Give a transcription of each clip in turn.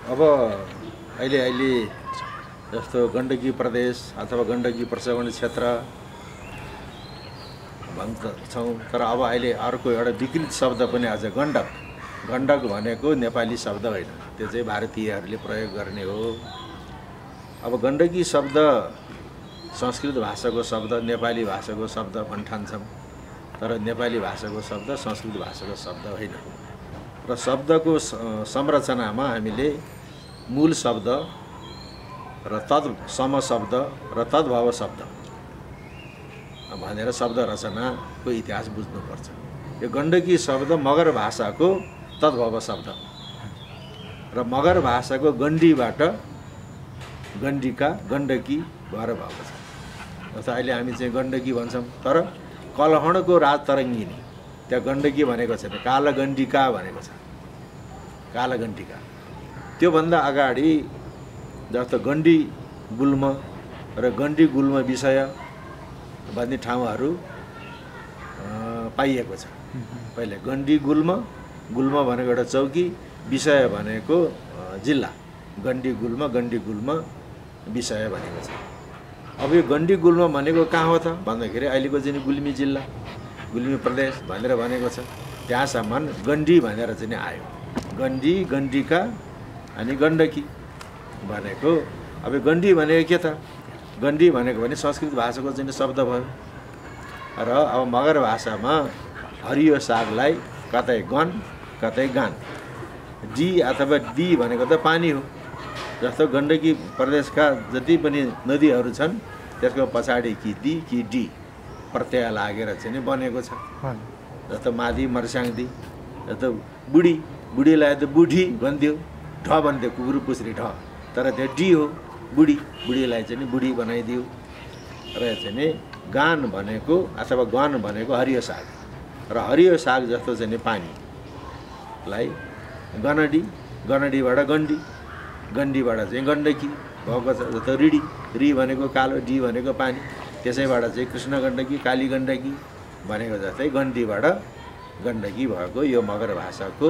अब अहिले जस्तो गण्डकी प्रदेश अथवा गण्डकी प्रशोभन क्षेत्र भन्छौँ, तर अब अहिले अर्को एउटा विकृत शब्द पनि आज गण्डक। गण्डक भनेको नेपाली शब्द होइन, त्यो चाहिँ भारतीयहरूले प्रयोग गर्ने हो। अब गण्डकी शब्द संस्कृत भाषाको शब्द, नेपाली भाषाको शब्द भन्न ठान्छौँ, तर नेपाली भाषाको शब्द संस्कृत भाषाको शब्द होइन। र शब्दको संरचनामा हामीले मूल शब्द र तत्सम शब्द र तद्भव शब्द भनेर शब्द रचनाको इतिहास बुझ्नुपर्छ। यो गण्डकी शब्द मगर भाषाको तद्भव शब्द र मगर भाषाको गण्डीबाट गण्डिका गण्डकी भएर भएको छ। जस्तो अहिले हामी चाहिँ गण्डकी भन्छौँ, तर कलहणको राजतरङ्गिनी त्यहाँ गण्डकी भनेको छैन, कालगण्डिका भनेको छ। कालगण्डिका त्योभन्दा अगाडि जस्तो गण्डी गुल्म र गण्डी गुल्म विषय भन्ने ठाउँहरू पाइएको छ। पहिले गण्डी गुल्म, गुल्म भनेको एउटा चौकी, विषय भनेको जिल्ला, गण्डी गुल्म विषय भनेको छ। अब यो गण्डी गुल्म भनेको कहाँ हो त भन्दाखेरि अहिलेको चाहिँ गुल्मी जिल्ला, गुल्मी प्रदेश भनेर भनेको छ। त्यहाँसम्म गण्डी भनेर चाहिँ आयो। गण्डी, गण्डिका अनि गण्डकी भनेको। अब गण्डी भनेको के त? गण्डी भनेको भने संस्कृत भाषाको चाहिँ शब्द भयो। र अब मगर भाषामा हरियो सागलाई कतै गन कतै गान, डी अथवा डी भनेको त पानी हो। जस्तो गण्डकी प्रदेशका जति पनि नदीहरू छन् त्यसको पछाडि कि दी कि डी प्रत्यय लागेर चाहिँ बनेको छ। जस्तो मादी मर्स्याङदी, जस्तो बुढी, बुढीलाई त बुढी भन्थ्यो, ढ भन्थ्यो, कुकुर पुछ्री ढ, तर त्यो डी हो, बुढी, बुढीलाई चाहिँ बुढी बनाइदियो। र चाहिँ गान भनेको अथवा गन भनेको हरियो साग, र हरियो साग जस्तो चाहिँ पानीलाई गणडी, गणडीबाट गण्डी, गण्डीबाट चाहिँ गण्डकी भएको छ। जस्तो रिडी, री भनेको कालो, डी भनेको पानी, त्यसैबाट चाहिँ कृष्ण गण्डकी, काली गण्डकी भनेको जस्तै गण्डीबाट गण्डकी भएको यो मगर भाषाको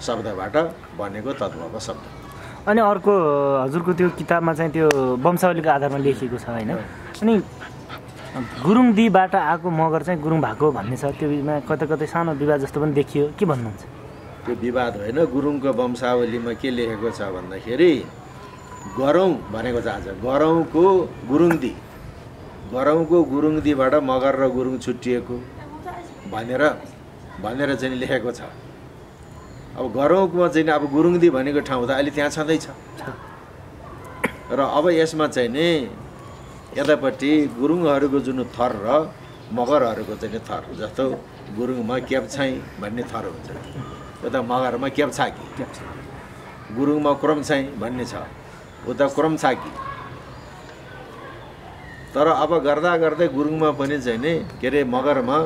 शब्दबाट बनेको तद्भव शब्द। अनि अर्को हजुरको त्यो किताबमा चाहिँ त्यो वंशावलीको आधारमा लेखिएको छ होइन? अनि गुरुङ दीबाट आएको मगर चाहिँ गुरुङ भएको भन्ने छ, त्योमा कतै कतै सानो विवाद जस्तो पनि देखियो, के भन्नुहुन्छ? त्यो विवाद होइन, गुरुङको वंशावलीमा के लेखेको छ भन्दाखेरि गरौँ भनेको छ। आज गरौँको गुरुङदी, गरौँको गुरुङदीबाट मगर र गुरुङ छुट्टिएको भनेर चाहिँ लेखेको छ। अब गरौँमा चाहिँ अब गुरुङदी भनेको ठाउँ त अहिले त्यहाँ छँदैछ। र अब यसमा चाहिँ नि यतापट्टि गुरुङहरूको जुन थर र मगरहरूको चाहिँ थर, जस्तो गुरुङमा केप्छाई भन्ने थर हुन्छ, उता मगरमा केप्छाकी, गुरुङमा क्रोमछाई भन्ने छ, उता क्रोमछाकी। तर अब गर्दा गर्दै गुरुङमा पनि चाहिँ नि के अरे मगरमा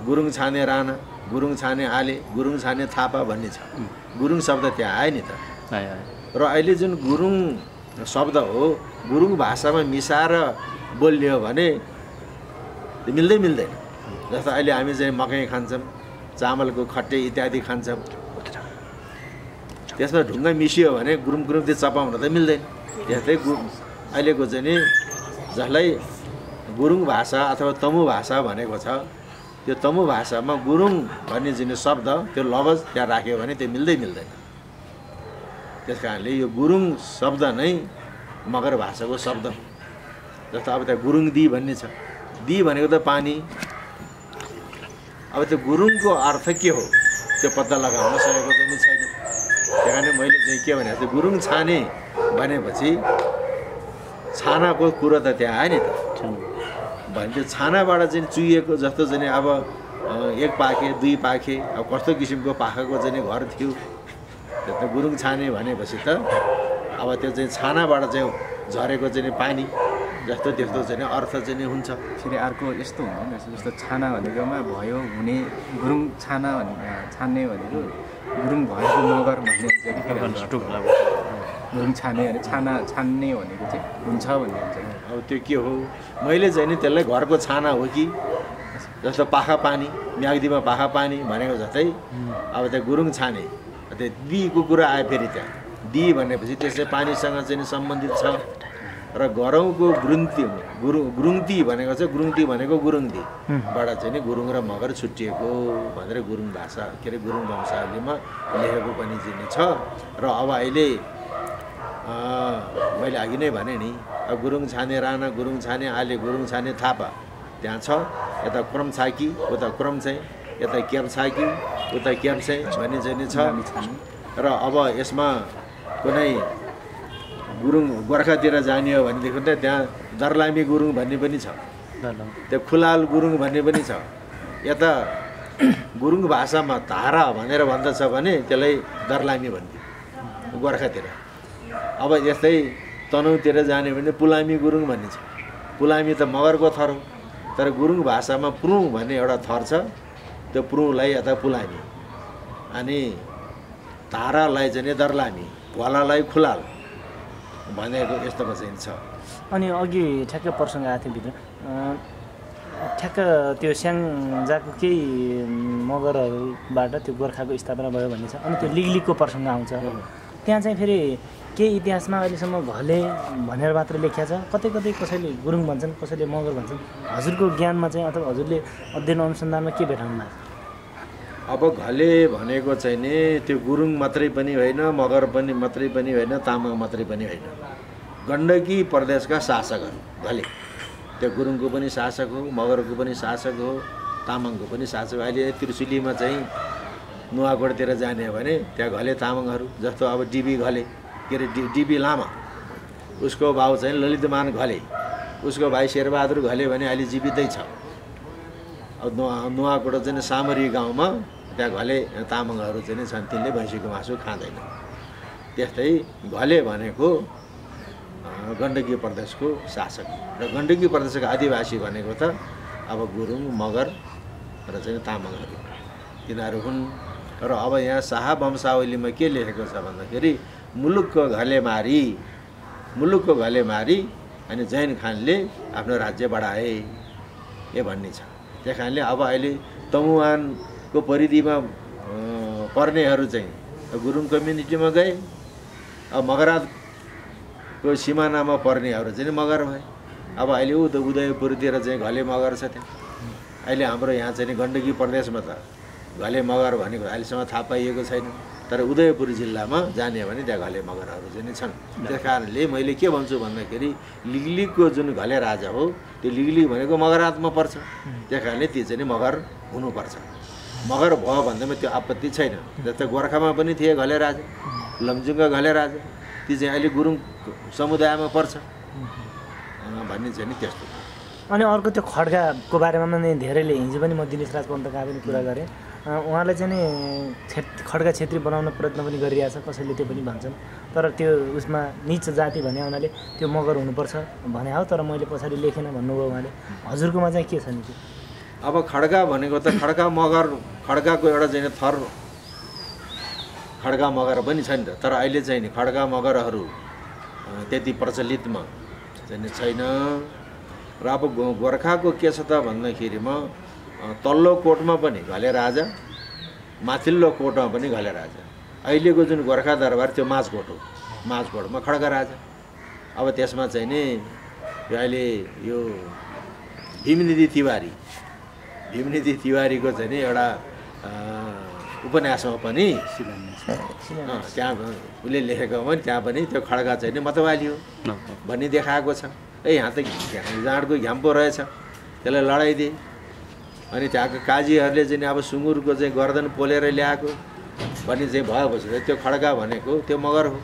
गुरुङ छाने राणा, गुरुङ छाने आले, गुरुङ छाने थापा भन्ने छ। गुरुङ शब्द त्यहाँ आयो नि त। र अहिले जुन गुरुङ शब्द हो, गुरुङ भाषामा मिसाएर बोल्यो भने मिल्दैन। जस्तो अहिले हामी चाहिँ मकै खान्छौँ, चामलको खट्टे इत्यादि खान्छौँ, त्यसमा ढुङ्गा मिसियो भने गुरुङ गुरुङती चपाउन त मिल्दैन। त्यस्तै अहिलेको चाहिँ नि जसलाई गुरुङ भाषा अथवा तमु भाषा भनेको छ, त्यो तमु भाषामा गुरुङ भन्ने जुन शब्द, त्यो लवज त्यहाँ राख्यो भने त्यो मिल्दैन। त्यस कारणले यो गुरुङ शब्द नै मगर भाषाको शब्द। जस्तो अब त्यहाँ गुरुङ दी भन्ने छ, दी भनेको त पानी। अब त्यो गुरुङको अर्थ के हो त्यो पत्ता लगाउन सकेको चाहिँ छैन। त्यही कारण मैले चाहिँ के भने त्यो गुरुङ छाने भनेपछि छानाको कुरो त त्यहाँ आयो नि त। भने त्यो छानाबाट चाहिँ चुहिएको जस्तो चाहिँ अब एक पाखे दुई पाखे अब कस्तो किसिमको पाखाको चाहिँ घर थियो, त्यो गुरुङ छाने भनेपछि त अब त्यो चाहिँ छानाबाट चाहिँ झरेको चाहिँ पानी जस्तो त्यस्तो चाहिँ अर्थ चाहिँ हुन्छ। फेरि अर्को यस्तो हुँदैन, जस्तो छाना भनेकोमा भयो हुने, गुरुङ छाना छान्ने भनेको गुरुङ भएको मगर भन्ने गुरुङ छाने भने छान्ने भनेको चाहिँ हुन्छ भन्ने हुन्छ। अब त्यो के हो, मैले चाहिँ नि त्यसलाई घरको छाना हो कि जस्तो पाखा पानी, म्याग्दीमा पाखा पानी भनेको जस्तै अब त्यो गुरुङ छाने दीको कुरा आयो फेरि त्यहाँ दी भनेपछि त्यसै पानीसँग चाहिँ सम्बन्धित छ र गरौँको गुरुङती भनेको चाहिँ गुरुङती भनेको गुरुङदीबाट चाहिँ नि गुरुङ र मगर छुट्टिएको भनेर गुरुङ भाषा के अरे गुरुङ वंशावलीमा लेखेको पनि चाहिँ छ र अब अहिले मैले अघि नै भने नि अब गुरुङ छाने राणा गुरुङ छाने आले गुरुङ छाने थापा त्यहाँ छ यता क्रमछाकी उता क्रमछै यता क्याम्छाकी उता क्याम्छै भन्ने चाहिँ नि छ र अब यसमा कुनै गुरुङ गोर्खातिर जाने हो भनेदेखि त त्यहाँ दर्लामी गुरुङ भन्ने पनि छ त्यो खुलाल गुरुङ भन्ने पनि छ यता गुरुङ भाषामा धारा भनेर भन्दछ भने त्यसलाई दर्लामी भन्थ्यो गोर्खातिर अब यस्तै तनहुँतिर जाने भने पुलामी गुरुङ भन्ने छ पुलामी त मगरको थर हो तर गुरुङ भाषामा प्रुङ भन्ने एउटा थर छ त्यो प्रुङलाई यता पुलामी अनि धारालाई चाहिँ दर्लामी भलालाई खुलाल भनेको यस्तोमा चाहिँ छ अनि अघि ठ्याक्क प्रसङ्ग आएको थियो भित्र ठ्याक्क त्यो स्याङ्जाको केही मगरहरूबाट त्यो गोर्खाको स्थापना भयो भन्ने छ अनि त्यो लिगलिगको प्रसङ्ग आउँछ त्यहाँ चाहिँ फेरि केही इतिहासमा अहिलेसम्म घले भनेर मात्र लेखिया छ कतै कतै कसैले गुरुङ भन्छन् कसैले मगर भन्छन् हजुरको ज्ञानमा चाहिँ अथवा हजुरले अध्ययन अनुसन्धानमा के भेटाउनु भएको अब घले भनेको चाहिँ नि त्यो गुरुङ मात्रै पनि होइन मगर पनि मात्रै पनि होइन तामाङ मात्रै पनि होइन गण्डकी प्रदेशका शासकहरू घले त्यो गुरुङको पनि शासक हो मगरको पनि शासक हो तामाङको पनि शासक हो अहिले त्रिशुलीमा चाहिँ नुवाकोटतिर जाने हो भने त्यहाँ घले तामाङहरू जस्तो अब डिबी घले के अरे डिबी लामा उसको बाउ चाहिँ ललितमान घले उसको भाइ शेरबहादुर घले भने अहिले जीवितै छ अब नुवाकोट चाहिँ सामरी गाउँमा त्यहाँ घले तामाङहरू चाहिँ छन् तिनले भैँसीको मासु खाँदैन त्यस्तै घले भनेको गण्डकी प्रदेशको शासक र गण्डकी प्रदेशको आदिवासी भनेको त अब गुरुङ मगर र चाहिँ तामाङहरू तिनीहरू हुन् र अब यहाँ शाह वंशावलीमा के लेखेको छ भन्दाखेरि मुलुकको घले मारी अनि जैन खानले आफ्नो राज्य बढाए ए भन्ने छ त्यही कारणले अब अहिले तमुवानको परिधिमा पर्नेहरू चाहिँ गुरुङ कम्युनिटीमा गए अब मगरातको सिमानामा पर्नेहरू चाहिँ मगर भए अब अहिले उदयपुरतिर चाहिँ घले मगर छ त्यहाँ अहिले हाम्रो यहाँ चाहिँ गण्डकी प्रदेशमा त घले मगर भनेको अहिलेसम्म थाहा पाइएको छैन तर उदयपुर जिल्लामा जाने भने त्यहाँ घले मगरहरू चाहिँ छन् त्यस कारणले मैले के भन्छु भन्दाखेरि लिगलिगको जुन घले राजा हो त्यो लिगलिग भनेको मगरातमा पर्छ त्यस कारणले त्यो चाहिँ मगर हुनुपर्छ मगर भयो भन्दैमा त्यो आपत्ति छैन जस्तै गोर्खामा पनि थिए घले राजा लमजुङका घले राजा ती चाहिँ अहिले गुरुङ समुदायमा पर्छ भन्ने चाहिँ नि त्यस्तो अनि अर्को त्यो खड्गाको बारेमा पनि धेरैले हिजो पनि म दिनेश राज पन्तका पनि कुरा गरेँ उहाँले चाहिँ नि खड्गा छेत्री बनाउन प्रयत्न पनि गरिरहेछ कसैले त्यो पनि भन्छन् तर त्यो उसमा निच जाति भने हुनाले त्यो मगर हुनुपर्छ भने हो तर मैले पछाडि लेखेन भन्नुभयो उहाँले हजुरकोमा चाहिँ के छ नि त्यो अब खड्गा भनेको त खड्गा मगर खड्गाको एउटा चाहिँ थर खड्गा मगर पनि छ नि त तर अहिले चाहिँ नि खड्गा मगरहरू त्यति प्रचलितमा चाहिँ छैन र अब गोर्खाको के छ त भन्दाखेरिमा तल्लो कोटमा पनि घले राजा माथिल्लो कोटमा पनि घले राजा अहिलेको जुन गोर्खा दरबार त्यो माझकोट हो माझकोटमा खड्गा राजा अब त्यसमा चाहिँ नि यो अहिले यो भीमनिधि तिवारीको चाहिँ नि एउटा उपन्यासमा पनि त्यहाँ उसले लेखेको पनि त्यहाँ पनि त्यो खड्गा चाहिँ नि मतवाली हो भन्ने देखाएको छ यहाँ त जाँडको घ्याम्पो रहेछ त्यसलाई लडाइदिए अनि त्यहाँको काजीहरूले चाहिँ अब सुँगुरको चाहिँ गर्दन पोलेर ल्याएको भन्ने चाहिँ भएपछि त्यो खड्गा भनेको त्यो मगर हो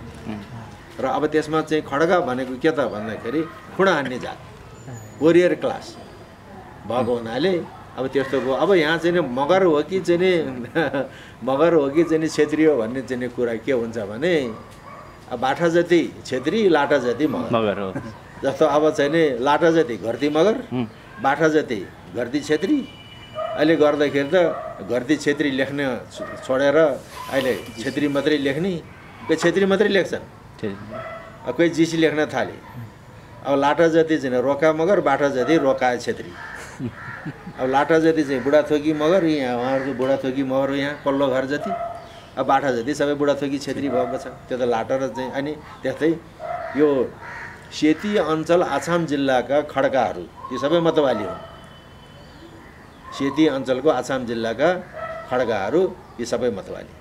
र अब त्यसमा चाहिँ खड्गा भनेको के त भन्दाखेरि खुडा हान्ने जात वरियर क्लास भएको हुनाले अब त्यस्तो भयो अब यहाँ चाहिँ मगर हो कि चाहिँ क्षेत्रीय हो भन्ने चाहिँ कुरा के हुन्छ भने अब बाठा जति क्षेत्री लाटा जति मगर हो जस्तो अब चाहिँ नि लाटा जति घरती मगर बाठा जति घरती क्षेत्री अहिले गर्दाखेरि त घरती क्षेत्री लेख्न छोडेर अहिले क्षेत्री मात्रै लेख्ने कोही क्षेत्री मात्रै लेख्छन् कोही जिसी लेख्न थाले अब लाटा जति चाहिँ रोका मगर बाठा जति रोका क्षेत्री अब लाटा जति चाहिँ बुढाथोकी मगर यहाँ उहाँहरूको बुढाथोकी मगर यहाँ पल्लो घर जति अब बाठा जति सबै बुढाथोकी छेत्री भएको छ त्यो त लाटर चाहिँ। अनि त्यस्तै यो सेती अञ्चल आसाम जिल्लाका खड्काहरू यी सबै मतवाली हुन्। सेती अञ्चलको आसाम जिल्लाका खड्गाहरू यी सबै मतवाली।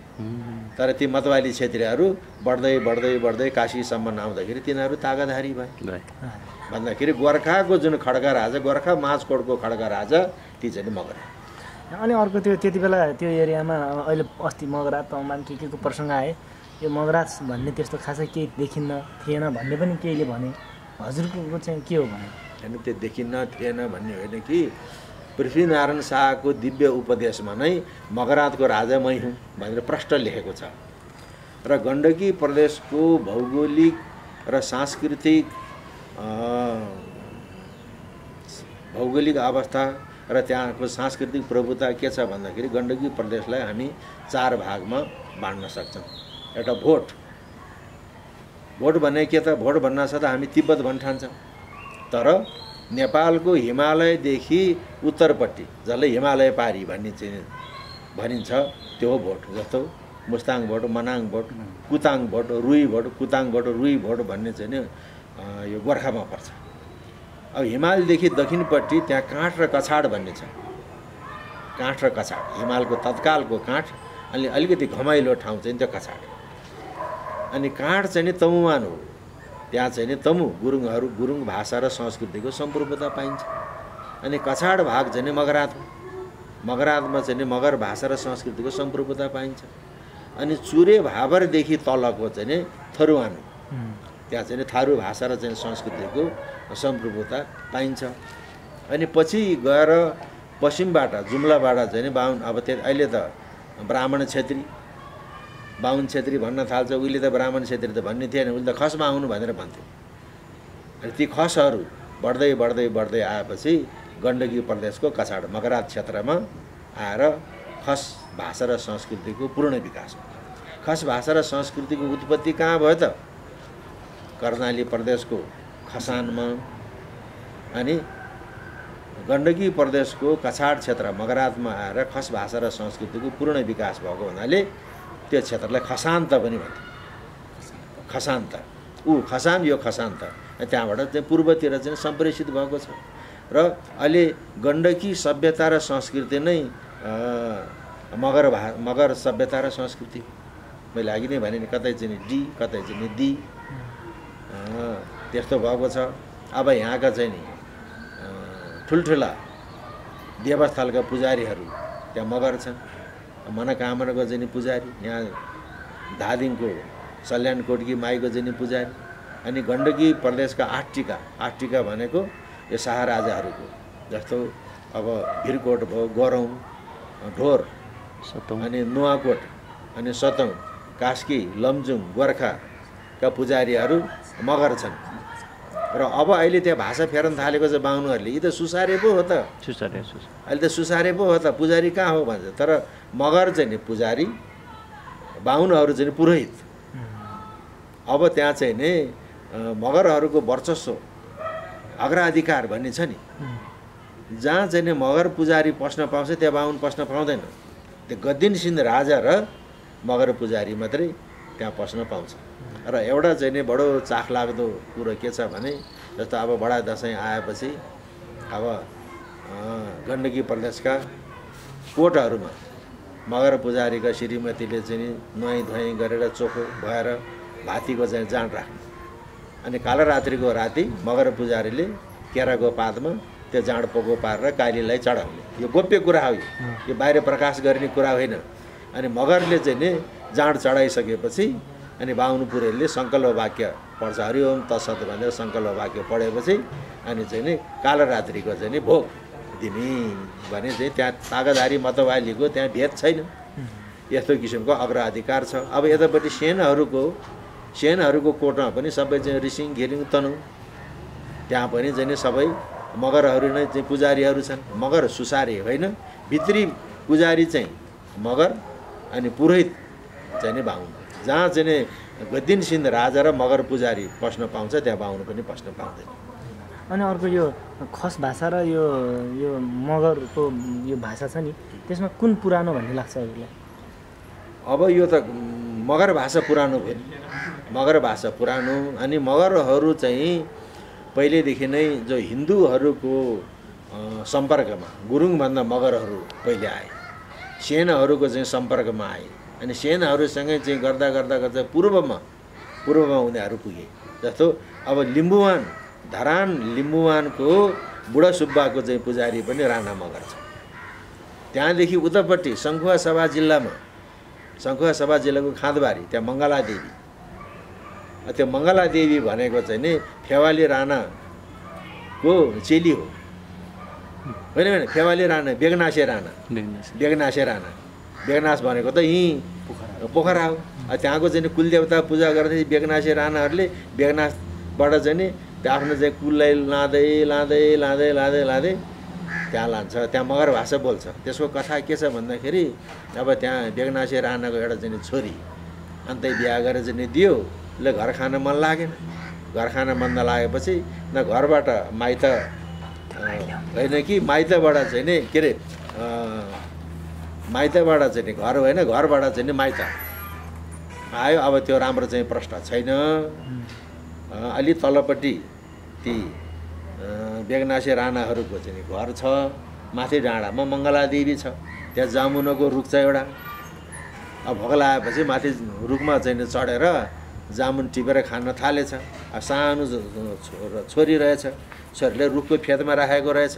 तर ती मतवाली क्षेत्रीहरू बढ्दै बढ्दै बढ्दै काशीसम्म आउँदाखेरि तिनीहरू तागाधारी भए भन्दाखेरि गोर्खाको जुन खड्गा राजा, गोर्खा माझकोटको खड्गा राजा ती चाहिँ मगर। अनि अर्को त्यो त्यति बेला त्यो एरियामा अहिले अस्ति मगराज तमान के को प्रसङ्ग आए, यो मगराज भन्ने त्यस्तो खासै केही देखिन्न थिएन भन्ने पनि केहीले भने, हजुरको चाहिँ के हो भने? होइन, त्यो देखिन्न थिएन भन्ने होइन कि पृथ्वीनारायण शाहको दिव्य उपदेशमा नै मगराजको राजा मै हुँ भनेर प्रष्ट लेखेको छ। र गण्डकी प्रदेशको भौगोलिक र सांस्कृतिक अवस्था र त्यहाँको सांस्कृतिक प्रभुता के छ भन्दाखेरि गण्डकी प्रदेशलाई हामी 4 भागमा बाँड्न सक्छौँ। एउटा भोट भन्ने के त, भोट भन्नासाथ हामी तिब्बत भन्न ठान्छौँ। तर नेपालको हिमालयदेखि उत्तरपट्टि जसलाई हिमालय पारी भनिन्छ त्यो हो भोट। जस्तो मुस्ताङ भोट, मनाङ भोट, कुताङ भोट, रुई भोट, कुताङ भोट, रुई भोट भन्ने चाहिँ नि यो गोर्खामा पर्छ। अब हिमालदेखि दक्षिणपट्टि त्यहाँ काँठ र कछाड भन्ने छ। काँठ र कछाड, हिमालको तत्कालको काँठ, अनि अलिकति घमाइलो ठाउँ चाहिँ त्यो कछाड। अनि काँठ चाहिँ नि तमुवान हो, त्यहाँ चाहिँ नि तमु गुरुङ भाषा र संस्कृतिको सम्प्रभुता पाइन्छ। अनि कछाड भाग चाहिँ नि मगरात हो, मगरातमा चाहिँ नि मगर भाषा र संस्कृतिको सम्प्रभुता पाइन्छ। अनि चुरे भाबरदेखि तलको चाहिँ नि थरुवान हो, त्यहाँ चाहिँ नि थारू भाषा र चाहिँ संस्कृतिको सम्प्रभुता पाइन्छ। अनि पछि गएर पश्चिमबाट जुम्लाबाट चाहिँ नि बाहुन, अब त्यो अहिले त ब्राह्मण छेत्री बाहुन छेत्री भन्न थाल्छ, उहिले त ब्राह्मण छेत्री त भन्ने थिएन, उहिले त खस बाहुन भनेर भन्थ्यो। अनि ती खसहरू बढ्दै बढ्दै बढ्दै आएपछि गण्डकी प्रदेशको कछाड मगरात क्षेत्रमा आएर खस भाषा र संस्कृतिको पूर्ण विकास भयो। खस भाषा र संस्कृतिको उत्पत्ति कहाँ भयो त? कर्णाली प्रदेशको खसानमा। अनि गण्डकी प्रदेशको कछाड क्षेत्र मगरातमा आएर खस भाषा र संस्कृतिको पूर्ण विकास भएको हुनाले त्यो क्षेत्रलाई खसान्त पनि भन्थ्यो। खसान्त, खसान, यो खसान्त। त्यहाँबाट चाहिँ पूर्वतिर चाहिँ सम्प्रेषित भएको छ। र अहिले गण्डकी सभ्यता र संस्कृति नै मगर सभ्यता र संस्कृति। मैले अघि नै भने नि, कतै चाहिँ नि डी, कतै चाहिँ नि दी, त्यस्तो भएको छ। अब यहाँका चाहिँ नि ठुल्ठुला देवस्थलका पुजारीहरू त्यहाँ मगर छन्। मनोकामनाको चाहिँ नि पुजारी, यहाँ धादिङको सल्यानकोटकी माईको चाहिँ नि पुजारी। अनि गण्डकी प्रदेशका 8 टीका भनेको यो शाह राजाहरूको, जस्तो अब भिरकोट भयो, गरौँ, ढोर, अनि नुवाकोट, अनि सतौँ, कास्की, लमजुङ, गोर्खाका पुजारीहरू मगर छन्। र अब अहिले त्यहाँ भाषा फेर्न थालेको छ बाहुनहरूले, यी त सुसारे पो हो त, अहिले त सुसारे पो हो त, पुजारी कहाँ हो भन्छ। तर मगर चाहिँ नि पुजारी, बाहुनहरू चाहिँ पुरोहित। अब त्यहाँ चाहिँ नि मगरहरूको वर्चस्व, अग्राधिकार भन्ने छ नि, जहाँ चाहिँ नि मगर पुजारी पस्न पाउँछ त्यहाँ बाहुन पस्न पाउँदैन। त्यो गद्दिन सिंह राजा र मगर पुजारी मात्रै त्यहाँ पस्न पाउँछ। र एउटा चाहिँ नि बडो चाखलाग्दो कुरो के छ भने, जस्तो अब बडा दसैँ आएपछि अब गण्डकी प्रदेशका कोटहरूमा मगर पुजारीका श्रीमतीले चाहिँ नि नुहाई धुवाई गरेर चोखो भएर भातीको चाहिँ जाँड राख्ने। अनि कालरात्रिको राति मगर पुजारीले केराको पातमा त्यो जाँड पोको पारेर कालीलाई चढाउने। यो गोप्य कुरा हो, यो बाहिर प्रकाश गर्ने कुरा होइन। अनि मगरले चाहिँ नि जाँड चढाइसकेपछि अनि बाहुन पुरोहितले सङ्कल्प वाक्य पढ्छ, हरिओम तत्सत भनेर सङ्कल्प वाक्य पढेपछि अनि चाहिँ नि कालरात्रिको चाहिँ नि भोग दिने भने चाहिँ त्यहाँ तागाधारी मतवालीको त्यहाँ भेद छैन। यस्तो किसिमको अग्राधिकार छ। अब यतापट्टि सेनहरूको कोटमा पनि सबै चाहिँ रिसिङ, घिरिङ, तनहुँ, त्यहाँ पनि चाहिँ नि सबै मगरहरू नै चाहिँ पुजारीहरू छन्। मगर सुसारे होइन, भित्री पुजारी चाहिँ मगर, अनि पुरोहित चाहिँ नि बाहुन। जहाँ चाहिँ नि गद्दिन सिंह राजा र मगर पुजारी पस्न पाउँछ त्यहाँ बाहुन पनि पस्न पाउँदैन। अनि अर्को यो खस भाषा र यो मगरको यो भाषा छ नि, त्यसमा कुन पुरानो भन्ने लाग्छ हजुरलाई? अब यो त मगर भाषा पुरानो भयो, मगर भाषा पुरानो। अनि मगरहरू चाहिँ पहिलेदेखि नै जो हिन्दूहरूको सम्पर्कमा गुरुङभन्दा मगरहरू पहिले आए, सेनहरूको चाहिँ सम्पर्कमा आए। अनि सेनहरूसँगै चाहिँ गर्दा गर्दा गर्दा पूर्वमा उनीहरू पुगे। जस्तो अब लिम्बुवान, धरान लिम्बुवानको बुढा सुब्बाको चाहिँ पुजारी पनि राणा मगर छ। त्यहाँदेखि उतापट्टि सङ्खुवासभा जिल्लाको खाँदबारी, त्यहाँ मङ्गलादेवी, त्यो मङ्गलादेवी भनेको चाहिँ नि फेवाली राणाको चेली हो, होइन? फेवाली राणा, बेगनासे राणा, बेगनास भनेको त यहीँ पोखरा हो। त्यहाँको चाहिँ कुलदेवता पूजा गर्दै बेगनासे राणाहरूले बेगनासबाट चाहिँ नि त्यो आफ्नो चाहिँ कुललाई लाँदै त्यहाँ लान्छ। त्यहाँ मगर भाषा बोल्छ। त्यसको कथा के छ भन्दाखेरि अब त्यहाँ बेगनासे राणाको एउटा चाहिँ छोरी अन्तै बिहा गरेर चाहिँ दियो, उसले घर खान मन लागेन। घर खान मन नलागेपछि न घरबाट माइत होइन कि माइतबाट चाहिँ नि के अरे माइतबाट चाहिँ नि घर होइन, घरबाट चाहिँ नि माइत आयो। अब त्यो राम्रो चाहिँ प्रश्न छैन। अलि तलपट्टि ती बेगनासे राणाहरूको चाहिँ घर छ, माथि डाँडामा मङ्गलादेवी छ, त्यहाँ जामुनको रुख छ एउटा। अब भोक लागेपछि माथि रुखमा चाहिँ चढेर जामुन टिपेर खान थालेछ। सानो छोरी रहेछ, छोरीले रुखको फेदमा राखेको रहेछ।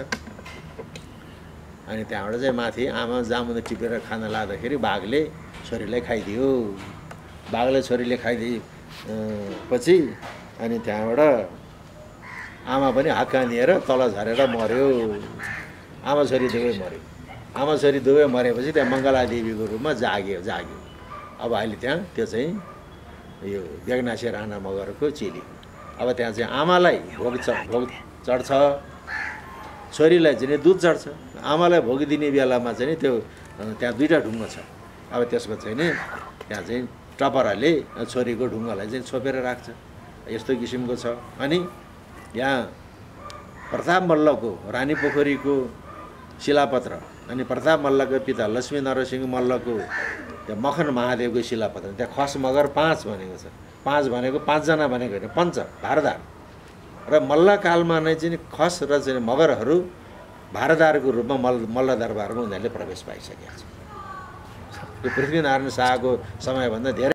अनि त्यहाँबाट चाहिँ माथि आमा जामुन टिपेर खान लाग्दाखेरि बाघले छोरीलाई खाइदियो। बाघले छोरीले खाइदिएपछि अनि त्यहाँबाट आमा पनि हाक्कानिएर तल झरेर मऱ्यो। आमा छोरी दुवै मऱ्यो। आमा छोरी दुवै मरेपछि त्यहाँ मङ्गलादेवीको रूपमा जाग्यो। अब अहिले त्यहाँ त्यो चाहिँ यो बेगनासे राणा मगरको चेली। अब त्यहाँ चाहिँ आमालाई भोग चढ्छ, छोरीलाई चाहिँ दुध चढ्छ। आमालाई भोग दिने बेलामा चाहिँ त्यो त्यहाँ दुईवटा ढुङ्गा छ। अब त्यसको चाहिँ नि त्यहाँ चाहिँ टपराले छोरीको ढुङ्गालाई चाहिँ छोपेर राख्छ। यस्तो किसिमको छ। अनि यहाँ प्रताप मल्लको रानी पोखरीको शिलापत्र, अनि प्रताप मल्लको पिता लक्ष्मी नरसिंह मल्लको त्यो मखन महादेवको शिलापत्र, त्यहाँ खस मगर 5 भनेको छ। 5 भनेको 5 जना भनेको होइन, पञ्च भारदार। र मल्लकालमा नै चाहिँ खस र चाहिँ मगरहरू भारदारको रूपमा मल्ल दरबारमा उनीहरूले प्रवेश पाइसकेका छन्। यो पृथ्वीनारायण शाहको समयभन्दा धेरै